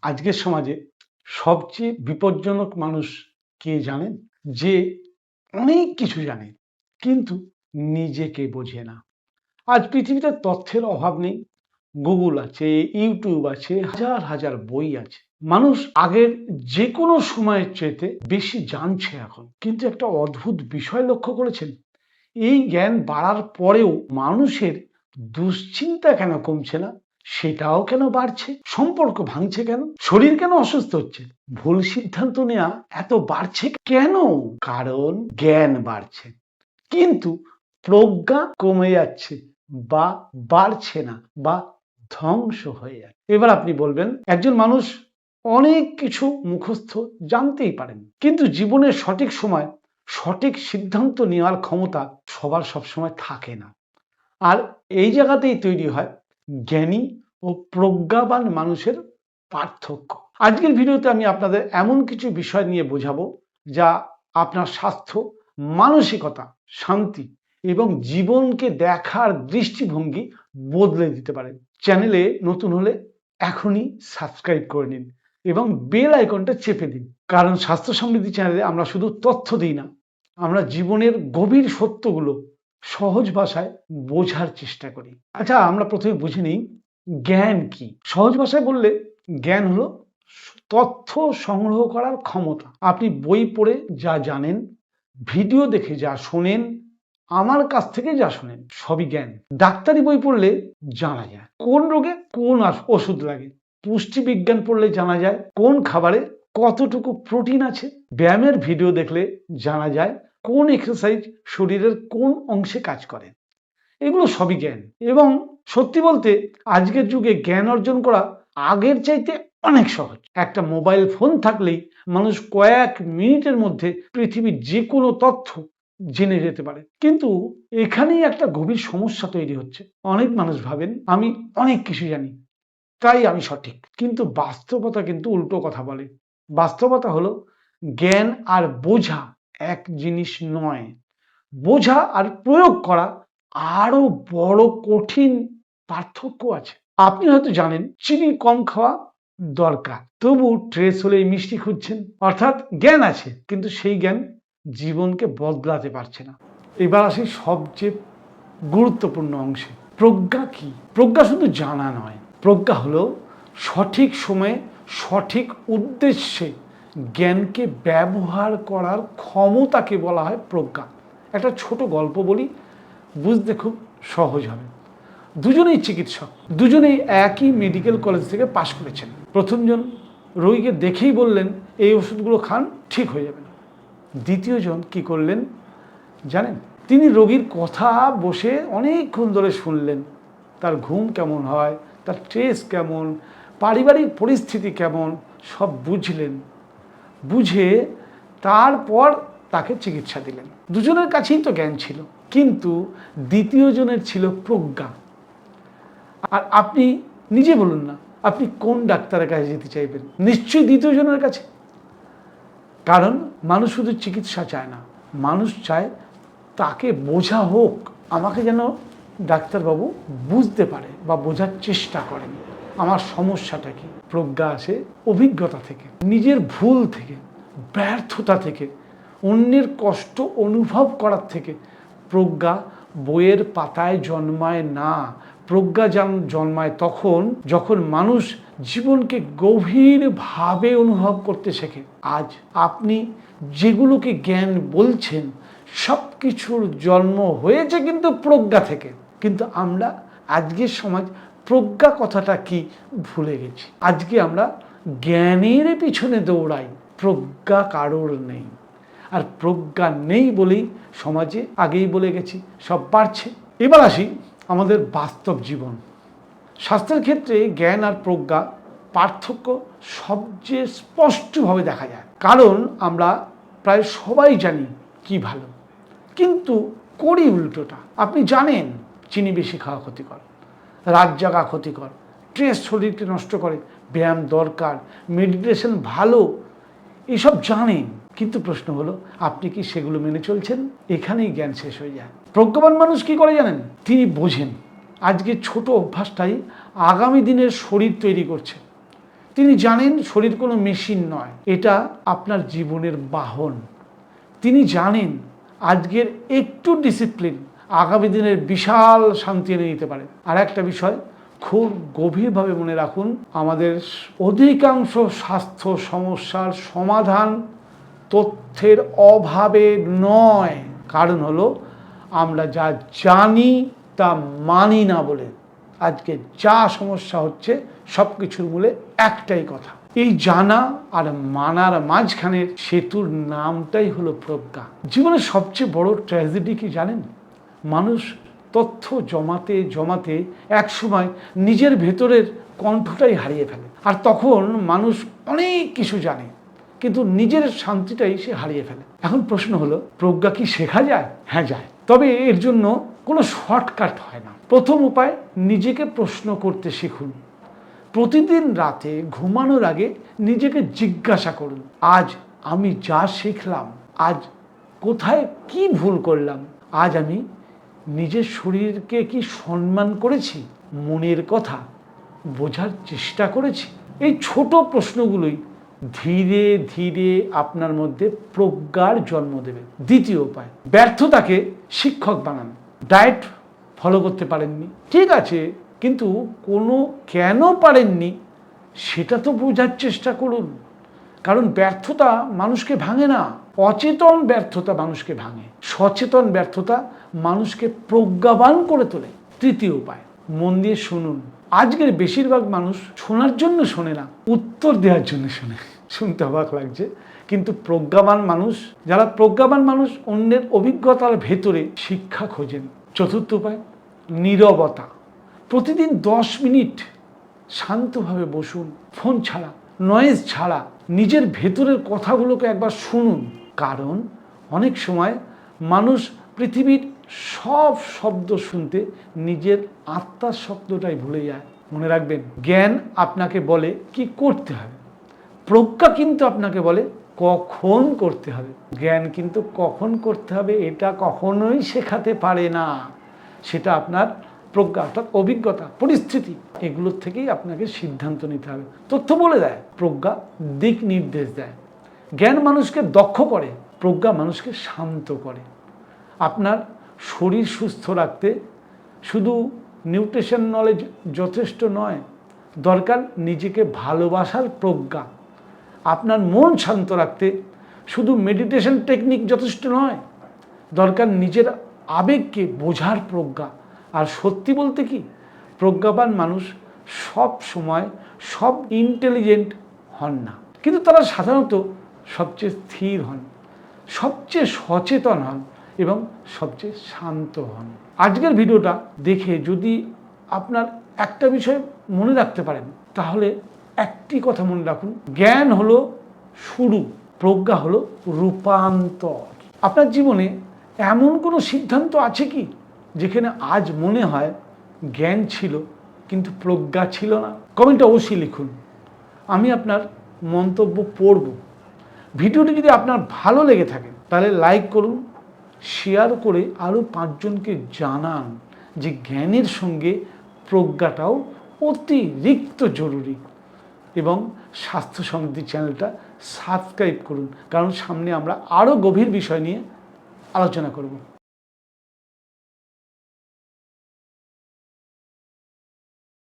আজকের সমাজে সবচেয়ে বিপজ্জনক মানুষ কে জানেন? যে অনেক কিছু জানে কিন্তু নিজেকে বোঝে না। আজ পৃথিবীতে তথ্যের অভাব নেই। গুগল আছে, ইউটিউব আছে, হাজার হাজার বই আছে। মানুষ আগের যে কোনো সময়ের চাইতে বেশি জানছে এখন। কিন্তু একটা অদ্ভুত বিষয় লক্ষ্য করেছেন? এই জ্ঞান বাড়ার পরেও মানুষের দুশ্চিন্তা কেন কমছে না? সেটাও কেন বাড়ছে? সম্পর্ক ভাঙছে কেন? শরীর কেন অসুস্থ হচ্ছে? ভুল সিদ্ধান্ত নেওয়া এত বাড়ছে কেন? কারণ জ্ঞান বাড়ছে কিন্তু প্রজ্ঞা কমে যাচ্ছে বা বাড়ছে না বা ধ্বংস হয়ে যাচ্ছে। এবার আপনি বলবেন, একজন মানুষ অনেক কিছু মুখস্থ জানতেই পারেন, কিন্তু জীবনের সঠিক সময় সঠিক সিদ্ধান্ত নেওয়ার ক্ষমতা সবার সবসময় থাকে না। আর এই জায়গাতেই তৈরি হয় জ্ঞানী ও প্রজ্ঞাবান মানুষের পার্থক্য। আজকের ভিডিওতে আমি আপনাদের এমন কিছু বিষয় নিয়ে বোঝাবো যা আপনার স্বাস্থ্য, মানসিকতা, শান্তি এবং জীবনকে দেখার দৃষ্টিভঙ্গি বদলে দিতে পারে। চ্যানেলে নতুন হলে এখনই সাবস্ক্রাইব করে নিন এবং বেল আইকনটা চেপে দিন, কারণ স্বাস্থ্য সমৃদ্ধি চ্যানেলে আমরা শুধু তথ্য দিই না, আমরা জীবনের গভীর সত্যগুলো সহজ ভাষায় বোঝার চেষ্টা করি। আচ্ছা, আমরা প্রথমে বুঝে নিই জ্ঞান কি। সহজ ভাষায় বললে জ্ঞান হলো তথ্য সংগ্রহ করার ক্ষমতা। আপনি বই পড়ে যা জানেন, ভিডিও দেখে যা শোনেন, আমার কাছ থেকে যা শোনেন, সবই জ্ঞান। ডাক্তারি বই পড়লে জানা যায় কোন রোগে কোন ওষুধ লাগে। পুষ্টি বিজ্ঞান পড়লে জানা যায় কোন খাবারে কতটুকু প্রোটিন আছে। ব্যায়ামের ভিডিও দেখলে জানা যায় কোন এক্সারসাইজ শরীরের কোন অংশে কাজ করে। এগুলো সবই জ্ঞান। এবং সত্যি বলতে আজকের যুগে জ্ঞান অর্জন করা আগের চাইতে অনেক সহজ। একটা মোবাইল ফোন থাকলেই মানুষ কয়েক মিনিটের মধ্যে পৃথিবীর যে কোনো তথ্য জেনে যেতে পারে। কিন্তু এখানেই একটা গভীর সমস্যা তৈরি হচ্ছে। অনেক মানুষ ভাবেন আমি অনেক কিছু জানি তাই আমি সঠিক, কিন্তু বাস্তবতা কিন্তু উল্টো কথা বলে। বাস্তবতা হলো জ্ঞান আর বোঝা এক জিনিস নয়। বোঝা আর প্রয়োগ করা আরো বড় কঠিন পার্থক্য আছে। আপনি হয়তো জানেন চিনি কম খাওয়া দরকার, তবু ট্রেস হলে মিষ্টি খুঁজছেন। অর্থাৎ জ্ঞান আছে কিন্তু সেই জ্ঞান জীবনকে বদলাতে পারছে না। এবার আসি সবচেয়ে গুরুত্বপূর্ণ অংশে। প্রজ্ঞা কি? প্রজ্ঞা শুধু জানা নয়, প্রজ্ঞা হলো সঠিক সময়ে সঠিক উদ্দেশ্যে জ্ঞানকে ব্যবহার করার ক্ষমতাকে বলা হয় প্রজ্ঞা। একটা ছোট গল্প বলি, বুঝতে খুব সহজ হবে। দুজনেই চিকিৎসক, দুজনেই একই মেডিকেল কলেজ থেকে পাশ করেছেন। প্রথমজন রোগীকে দেখেই বললেন এই ওষুধগুলো খান, ঠিক হয়ে যাবেন। দ্বিতীয়জন কি করলেন জানেন? তিনি রোগীর কথা বসে অনেকক্ষণ ধরে শুনলেন। তার ঘুম কেমন হয়, তার স্ট্রেস কেমন, পারিবারিক পরিস্থিতি কেমন, সব বুঝলেন। বুঝে তারপর তাকে চিকিৎসা দিলেন। দুজনের কাছেই তো জ্ঞান ছিল, কিন্তু দ্বিতীয় জনের ছিল প্রজ্ঞা। আর আপনি নিজে বলুন না, আপনি কোন ডাক্তারের কাছে যেতে চাইবেন? নিশ্চয়ই দ্বিতীয় জনের কাছে। কারণ মানুষ শুধু চিকিৎসা চায় না, মানুষ চায় তাকে বোঝা হোক। আমাকে যেন ডাক্তারবাবু বুঝতে পারে বা বোঝার চেষ্টা করেন আমার সমস্যাটা কি। প্রজ্ঞা আসে অভিজ্ঞতা থেকে, নিজের ভুল থেকে, ব্যর্থতা থেকে, অন্যের কষ্ট অনুভব করার থেকে। প্রজ্ঞা বইয়ের পাতায় জন্মায় না। প্রজ্ঞা জন্মায় তখন যখন মানুষ জীবনকে গভীরভাবে অনুভব করতে শেখে। আজ আপনি যেগুলোকে জ্ঞান বলছেন সব কিছুর জন্ম হয়েছে কিন্তু প্রজ্ঞা থেকে। কিন্তু আমরা আজকের সমাজ প্রজ্ঞা কথাটা কি ভুলে গেছি। আজকে আমরা জ্ঞানের পিছনে দৌড়াই, প্রজ্ঞা কারোর নেই। আর প্রজ্ঞা নেই বলেই সমাজে আগেই বলে গেছি সব বাড়ছে। এবার আসি আমাদের বাস্তব জীবন। স্বাস্থ্যের ক্ষেত্রে জ্ঞান আর প্রজ্ঞা পার্থক্য সবচেয়ে স্পষ্টভাবে দেখা যায়। কারণ আমরা প্রায় সবাই জানি কি ভালো, কিন্তু করি উল্টোটা। আপনি জানেন চিনি বেশি খাওয়া ক্ষতিকর, রাত জাগা ক্ষতিকর, স্ট্রেস শরীরকে নষ্ট করে, ব্যায়াম দরকার, মেডিটেশন ভালো, এসব জানেন। কিন্তু প্রশ্ন হলো আপনি কি সেগুলো মেনে চলছেন? এখানেই জ্ঞান শেষ হয়ে যায়। প্রজ্ঞাবান মানুষ কি করে জানেন? তিনি বোঝেন আজকে ছোট অভ্যাসটাই আগামী দিনের শরীর তৈরি করছে। তিনি জানেন শরীর কোনো মেশিন নয়, এটা আপনার জীবনের বাহন। তিনি জানেন আজকের একটু ডিসিপ্লিন আগামী দিনের বিশাল শান্তি এনে দিতে পারে। আর একটা বিষয় খুব গভীরভাবে মনে রাখুন, আমাদের অধিকাংশ স্বাস্থ্য সমস্যার সমাধান তথ্যের অভাবে নয়, কারণ হলো আমরা যা জানি তা মানি না বলে আজকে যা সমস্যা হচ্ছে সব কিছুর মূলে একটাই কথা। এই জানা আর মানার মাঝখানের সেতুর নামটাই হলো প্রজ্ঞা। জীবনের সবচেয়ে বড় ট্র্যাজেডি কি জানেন? মানুষ তথ্য জমাতে জমাতে একসময় নিজের ভেতরের কণ্ঠটাই হারিয়ে ফেলে, আর তখন মানুষ অনেক কিছু জানে কিন্তু নিজের শান্তিটাই সে হারিয়ে ফেলে। এখন প্রশ্ন হলো, প্রজ্ঞা কি শেখা যায়? হ্যাঁ যায়, তবে এর জন্য কোনো শর্টকাট হয় না। প্রথম উপায়, নিজেকে প্রশ্ন করতে শিখুন। প্রতিদিন রাতে ঘুমানোর আগে নিজেকে জিজ্ঞাসা করুন, আজ আমি যা শিখলাম, আজ কোথায় কি ভুল করলাম, আজ আমি নিজের শরীরকে কি সম্মান করেছি, মনের কথা বোঝার চেষ্টা করেছি? এই ছোট প্রশ্নগুলোই ধীরে ধীরে আপনার মধ্যে প্রজ্ঞার জন্ম দেবে। দ্বিতীয় উপায়, ব্যর্থতাকে শিক্ষক বানান। ডায়েট ফলো করতে পারেননি, ঠিক আছে, কিন্তু কোনো কেন পারেননি সেটা তো বোঝার চেষ্টা করুন। কারণ ব্যর্থতা মানুষকে ভাঙে না, অচেতন ব্যর্থতা মানুষকে ভাঙে, সচেতন ব্যর্থতা মানুষকে প্রজ্ঞাবান করে তোলে। তৃতীয় উপায়, মন দিয়ে শুনুন। আজকের বেশিরভাগ মানুষ শোনার জন্য শোনে না, উত্তর দেওয়ার জন্য শোনে। শুনতে অবাক লাগছে, কিন্তু প্রজ্ঞাবান মানুষ, যারা প্রজ্ঞাবান মানুষ, অন্যের অভিজ্ঞতার ভেতরে শিক্ষা খোঁজেন। চতুর্থ উপায়, নীরবতা। প্রতিদিন 10 মিনিট শান্তভাবে বসুন, ফোন ছাড়া, নয়েজ ছাড়া, নিজের ভেতরের কথাগুলোকে একবার শুনুন। কারণ অনেক সময় মানুষ পৃথিবীর সব শব্দ শুনতে নিজের আত্মার শব্দটাই ভুলে যায়। মনে রাখবেন, জ্ঞান আপনাকে বলে কি করতে হবে, প্রজ্ঞা কিন্তু আপনাকে বলে কখন করতে হবে। জ্ঞান কিন্তু কখন করতে হবে এটা কখনোই শেখাতে পারে না, সেটা আপনার প্রজ্ঞা অর্থাৎ অভিজ্ঞতা, পরিস্থিতি, এগুলোর থেকেই আপনাকে সিদ্ধান্ত নিতে হবে। তথ্য বলে দেয়, প্রজ্ঞা দিক নির্দেশ দেয়। জ্ঞান মানুষকে দক্ষ করে, প্রজ্ঞা মানুষকে শান্ত করে। আপনার শরীর সুস্থ রাখতে শুধু নিউট্রিশন নলেজ যথেষ্ট নয়, দরকার নিজেকে ভালোবাসার প্রজ্ঞা। আপনার মন শান্ত রাখতে শুধু মেডিটেশন টেকনিক যথেষ্ট নয়, দরকার নিজের আবেগকে বোঝার প্রজ্ঞা। আর সত্যি বলতে কি, প্রজ্ঞাবান মানুষ সব সময় সব ইন্টেলিজেন্ট হন না, কিন্তু তারা সাধারণত সবচেয়ে স্থির হন, সবচেয়ে সচেতন হন এবং সবচেয়ে শান্ত হন। আজকের ভিডিওটা দেখে যদি আপনার একটা বিষয় মনে রাখতে পারেন, তাহলে একটি কথা মনে রাখুন, জ্ঞান হলো শুরু, প্রজ্ঞা হলো রূপান্তর। আপনার জীবনে এমন কোনো সিদ্ধান্ত আছে কি যেখানে আজ মনে হয় জ্ঞান ছিল কিন্তু প্রজ্ঞা ছিল না? কমেন্টে অবশ্যই লিখুন, আমি আপনার মন্তব্য পড়ব। ভিডিওটি যদি আপনার ভালো লেগে থাকে তাহলে লাইক করুন, শেয়ার করে আরও 5 জনকে জানান যে জ্ঞানের সঙ্গে প্রজ্ঞাটাও অতিরিক্ত জরুরি। এবং স্বাস্থ্য সমৃদ্ধি চ্যানেলটা সাবস্ক্রাইব করুন, কারণ সামনে আমরা আরও গভীর বিষয় নিয়ে আলোচনা করব।